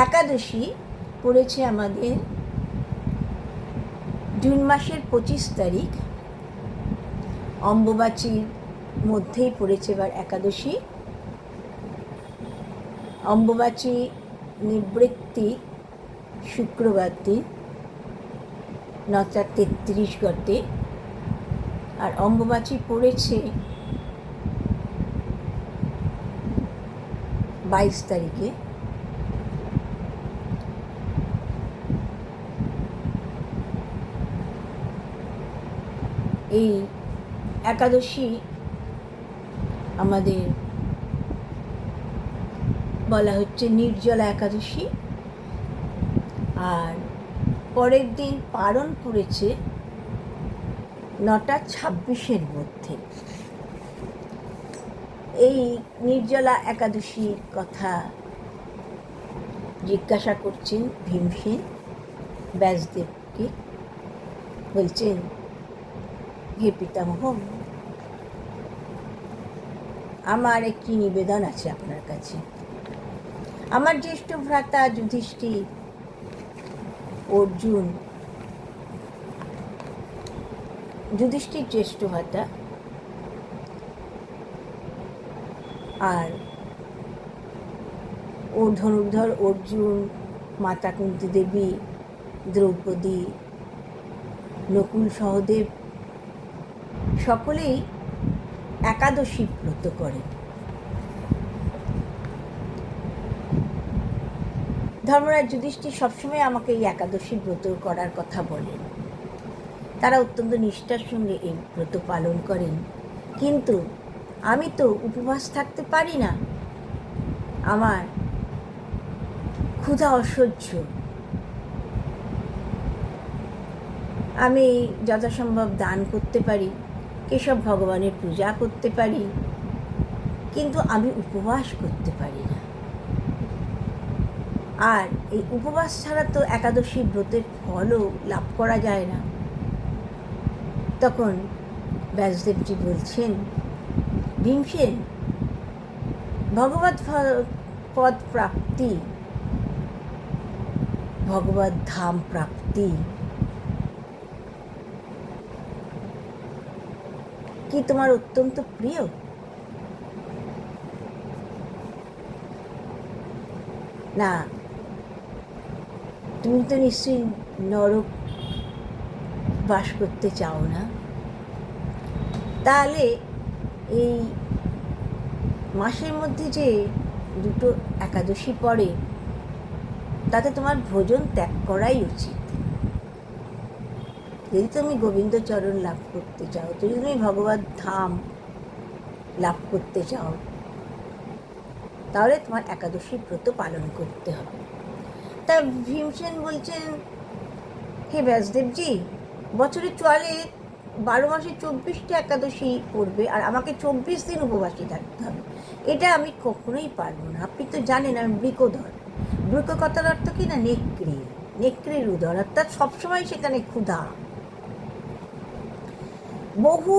একাদশী পড়েছে আমাদের জুন মাসের 25 তারিখ। অম্বুবাচীর মধ্যেই পড়েছে এবার একাদশী। অম্বুবাচী নিবৃত্তি শুক্রবার দিন 9:33 গতে, আর অম্বুবাচী পড়েছে 22 তারিখে। এই একাদশী আমাদের বলা হচ্ছে নির্জলা একাদশী। আর পরের দিন পারণ পড়েছে 9:26 মধ্যে। এই নির্জলা একাদশীর কথা জিজ্ঞাসা করছেন ভীমসেন ব্যাসদেবকে। বলছেন, হে পিতামহ, আমার একটি নিবেদন আছে আপনার কাছে। আমার জ্যেষ্ঠ ভ্রাতা যুধিষ্ঠির, অর্জুন, যুধিষ্ঠির জ্যেষ্ঠ ভ্রাতা, আর ও ধনুর্ধর অর্জুন, মাতা কুন্তী দেবী, দ্রৌপদী, নকুল সহদেব সকলেই একাদশী ব্রত করে। ধর্মরাজ যুধিষ্ঠির সবসময় আমাকে এই একাদশী ব্রত করার কথা বলেন। তারা অত্যন্ত নিষ্ঠার সঙ্গে এই ব্রত পালন করেন, কিন্তু আমি তো উপবাস থাকতে পারি না। আমার ক্ষুধা অসহ্য। আমি যথাসম্ভব দান করতে পারি, কেশব ভগবানের পূজা করতে পারি, কিন্তু আমি উপবাস করতে পারি না। আর এই উপবাস ছাড়া তো একাদশী ব্রতের ফলও লাভ করা যায় না। তখন ব্যাসদেবজি বলছেন, ভীমসেন, ভগবৎ পদ প্রাপ্তি, ভগবৎ ধাম প্রাপ্তি কি তোমার অত্যন্ত প্রিয়? না, তুমি তো নিশ্চয়ই নরক বাস করতে চাও না। তাহলে এই মাসের মধ্যে যে দুটো একাদশী পড়ে, তাতে তোমার ভোজন ত্যাগ করাই উচিত। যদি তুমি গোবিন্দচরণ লাভ করতে চাও, যদি তুমি ভগবৎ ধাম লাভ করতে চাও, তাহলে তোমার একাদশী ব্রত পালন করতে হবে। তা ভীমসেন বলছেন, হে ব্যাসদেবজি, বছরে চলে 12 মাসে 24টা একাদশী পড়বে, আর আমাকে 24 দিন উপবাসী থাকতে হবে। এটা আমি কখনোই পারবো না। আপনি তো জানেন আমি বৃকোধর। বৃক কথার অর্থ কি না? নেকড়ে, নেকড়ের উদর, অর্থাৎ সবসময় সেখানে ক্ষুধা। বহু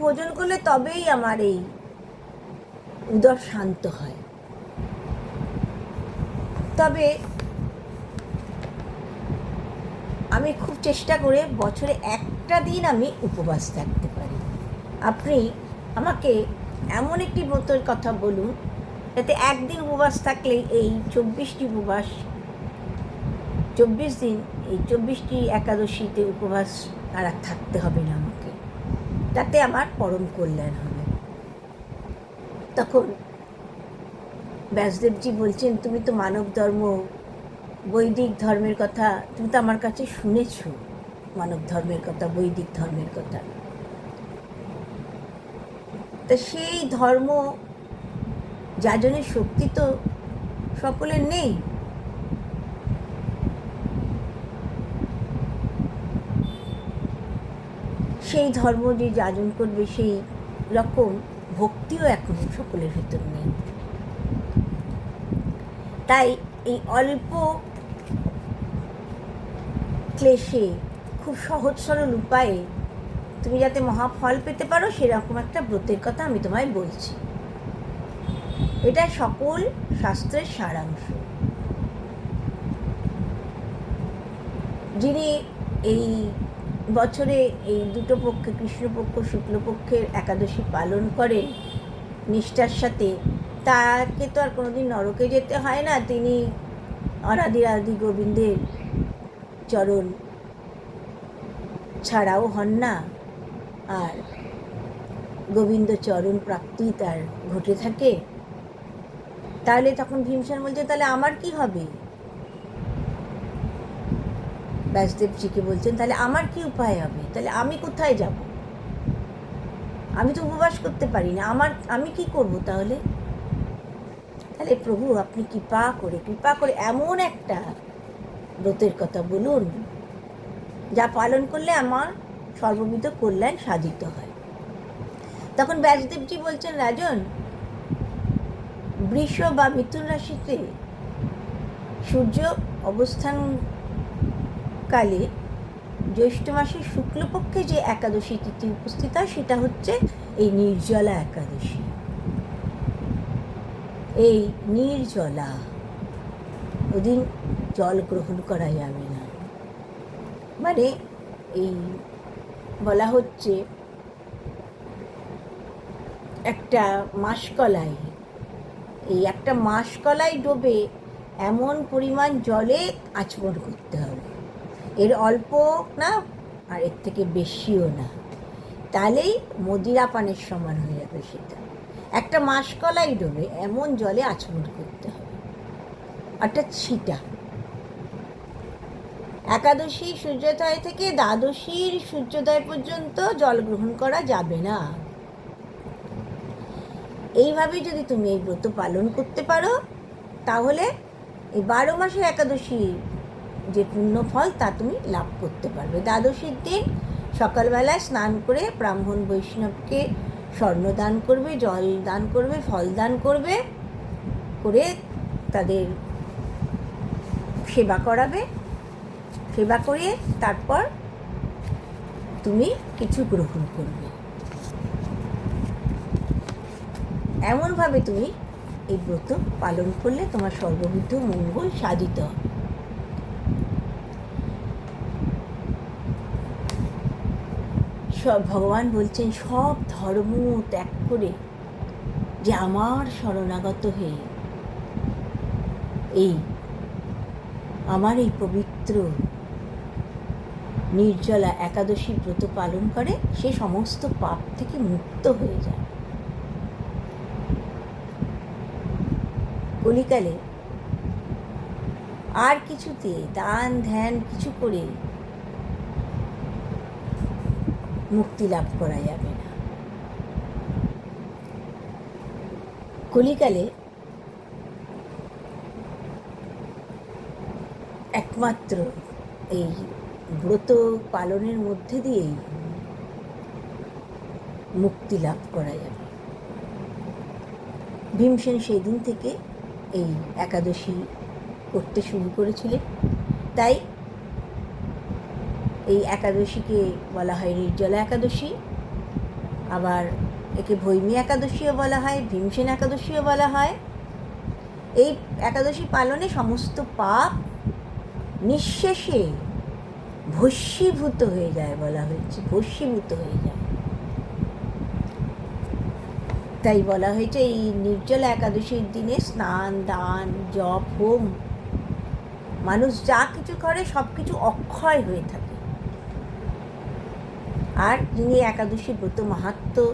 ভোজন করলে তবেই আমার এই উদর শান্ত হয়। তবে আমি খুব চেষ্টা করে বছরে একটা দিন আমি উপবাস থাকতে পারি। আপনি আমাকে এমন একটি ব্রতের কথা বলুন যাতে একদিন উপবাস থাকলেই এই 24টি উপবাস, 24 দিন, এই 24টি একাদশীতে উপবাস আর থাকতে হবে না আমাকে, তাতে আমার পরম কল্যাণ হবে। তখন ব্যাসদেবজি বলছেন, তুমি তো মানব ধর্ম, বৈদিক ধর্মের কথা তুমি তো আমার কাছে শুনেছ, মানব ধর্মের কথা, বৈদিক ধর্মের কথা। তা সেই ধর্ম যাজনের শক্তি তো সকলের নেই। সেই ধর্ম যে যাজন করবে সেই রকম ভক্তিও এখন সকলের ভিতর নেই। তাই এই অল্প ক্লেশে খুব সহজ সরল উপায়ে তুমি যাতে মহাফল পেতে পারো সেরকম একটা ব্রতের কথা আমি তোমায় বলছি। এটা সকল শাস্ত্রের সারাংশ। যিনি এই বছরে এই দুটো পক্ষে, কৃষ্ণপক্ষ শুক্লপক্ষের একাদশী পালন করেন নিষ্ঠার সাথে, তাকে তো আর কোনোদিন নরকে যেতে হয় না। তিনি অনাদি গোবিন্দের চরণ ছাড়াও হন না, আর গোবিন্দ চরণ প্রাপ্তি তার ঘটে থাকে। তাহলে তখন ভীমসেন বলছে, তাহলে আমার কি হবে? ব্যাসদেবজিকে বলছেন, তাহলে আমার কি উপায় হবে? তাহলে আমি কোথায় যাব? আমি তো উপবাস করতে পারি না, আমি কি করব তাহলে? তাহলে প্রভু আপনি কৃপা করে এমন একটা ব্রতের কথা বলুন যা পালন করলে আমার সর্ববিধ কল্যাণ সাধিত হয়। তখন ব্যাসদেবজি বলছেন, রাজন, বৃষ বা মিথুন রাশিতে সূর্য অবস্থানকালে জ্যৈষ্ঠ মাসের শুক্লপক্ষে যে একাদশী তিথি উপস্থিত হয় সেটা হচ্ছে এই নির্জলা একাদশী। এই নির্জলা, ওদিন জল গ্রহণ করা যাবে না। মানে এই বলা হচ্ছে একটা মাসকলাই, এই একটা মাসকলাই ডোবে এমন পরিমাণ জলে আচমন করতে হবে। এর অল্প না আর এর থেকে বেশিও না, তাহলেই মদিরা পানের সমান হয়ে যাবে সেটা। একটা মাসকলাই ডোবে এমন জলে আচমন করতে হবে, অর্থাৎ ছিটা। একাদশী সূর্যোদয় থেকে দ্বাদশীর সূর্যোদয় পর্যন্ত জল গ্রহণ করা যাবে না। এইভাবে যদি তুমি এই ব্রত পালন করতে পারো তাহলে এই 12 মাসের একাদশীর যে পুণ্যফল তা তুমি লাভ করতে পারবে। দ্বাদশীর দিন সকালবেলায় স্নান করে ব্রাহ্মণ বৈষ্ণবকে স্বর্ণ দান করবে, জল দান করবে, ফল দান করবে, করে তাদের সেবা করাবে। সেবা করে তারপর তুমি কিছু গ্রহণ করবে। এমনভাবে তুমি এই ব্রত পালন করলে তোমার সর্ববিধ মঙ্গল সাধিত হবে। ভগবান বলছেন, সব ধর্ম ত্যাগ করে যে আমার শরণাগত হয়ে আমার এই পবিত্র নির্জলা একাদশী ব্রত পালন করে সে সমস্ত পাপ থেকে মুক্ত হয়ে যায়। কলিকালে আর কিছুতে দান ধ্যান কিছু করে মুক্তি লাভ করা যাবে না। কলিকালে একমাত্র এই ব্রত পালনের মধ্যে দিয়েই মুক্তি লাভ করা যাবে। ভীমসেন সেই দিন থেকে এই একাদশী করতে শুরু করেছিলেন। তাই এই একাদশীকে বলা হয় নির্জলা একাদশী, আবার একে ভৈমী একাদশীও বলা হয়, ভীমসেন একাদশীও বলা হয়। এই একাদশী পালনে সমস্ত পাপ নিঃশেষে ভস্মীভূত হয়ে যায়, বলা হয়েছে ভস্মীভূত হয়ে যায়। তাই বলা হয়েছে এই নির্জলা একাদশীর দিনে স্নান, দান, জপ, হোম, মানুষ যা কিছু করে সব কিছু অক্ষয় হয়ে থাকে। আর যিনি একাদশী ব্রত মাহাত্ম্য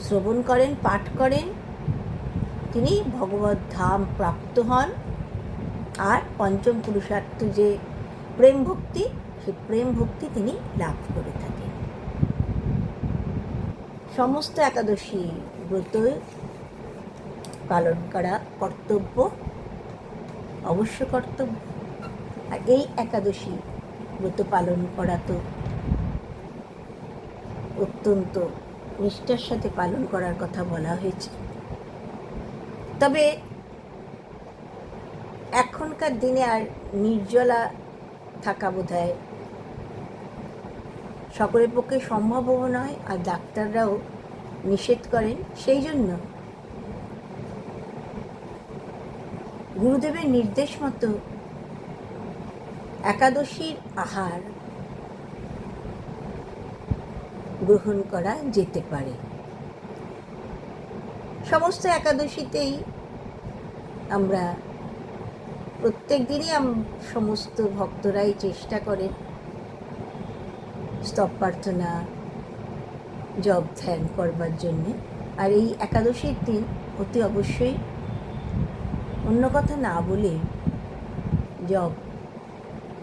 শ্রবণ করেন, পাঠ করেন, তিনি ভগবত ধাম প্রাপ্ত হন। আর পঞ্চম পুরুষার্থ যে প্রেম ভক্তি, সেই প্রেম ভক্তি তিনি লাভ করে থাকেন। সমস্ত একাদশী ব্রত পালন করা কর্তব্য, অবশ্য কর্তব্য। আর এই একাদশী ব্রত পালন করা তো অত্যন্ত নিষ্ঠার সাথে পালন করার কথা বলা হয়েছে। তবে এখনকার দিনে আর নির্জলা থাকা বোধহয় সকলের পক্ষে সম্ভবও নয়, আর ডাক্তাররাও নিষেধ করেন। সেই জন্য গুরুদেবের নির্দেশ মতো একাদশীর আহার গ্রহণ করা যেতে পারে। সমস্ত একাদশীতেই আমরা প্রত্যেক দিনই সমস্ত ভক্তরাই চেষ্টা করেন স্তব প্রার্থনা, জপ, ধ্যান করবার জন্যে। আর এই একাদশীর দিন অতি অবশ্যই অন্য কথা না বলে জপ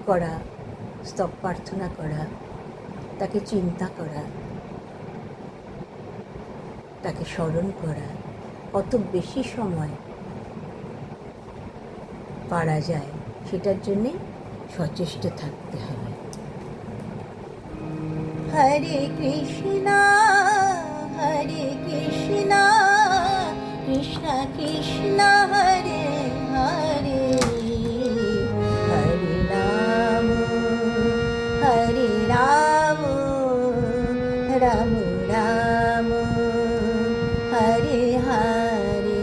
করা, স্তব প্রার্থনা করা, তাকে চিন্তা করা, তাকে স্মরণ করা, কত বেশি সময় পারা যায় সেটার জন্যে সচেষ্ট থাকতে হবে। হরে কৃষ্ণ কৃষ্ণ কৃষ্ণ হরে হরে, হরে রাম রাম রাম হরে হরে,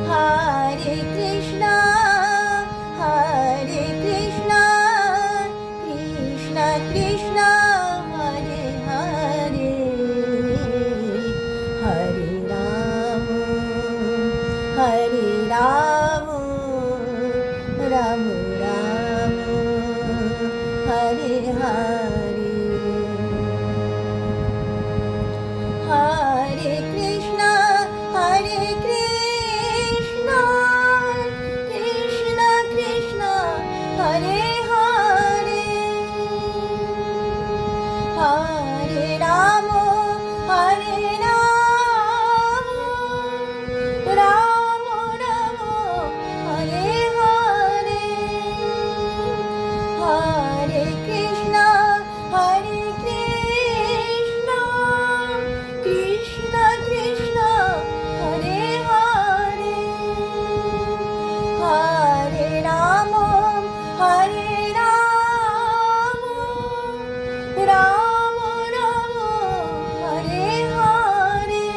হরে কৃষ্ণ কৃষ্ণ কৃষ্ণ হরে হরে, হরে রাম রাম রাম হরে হরে, হরে কৃষ্ণ কৃষ্ণ কৃষ্ণ হরে হরে, হরে রাম রাম রাম হরে হরে, হরে কৃষ্ণ কৃষ্ণ কৃষ্ণ হরে হরে, হরে রাম রাম রাম হরে হরে,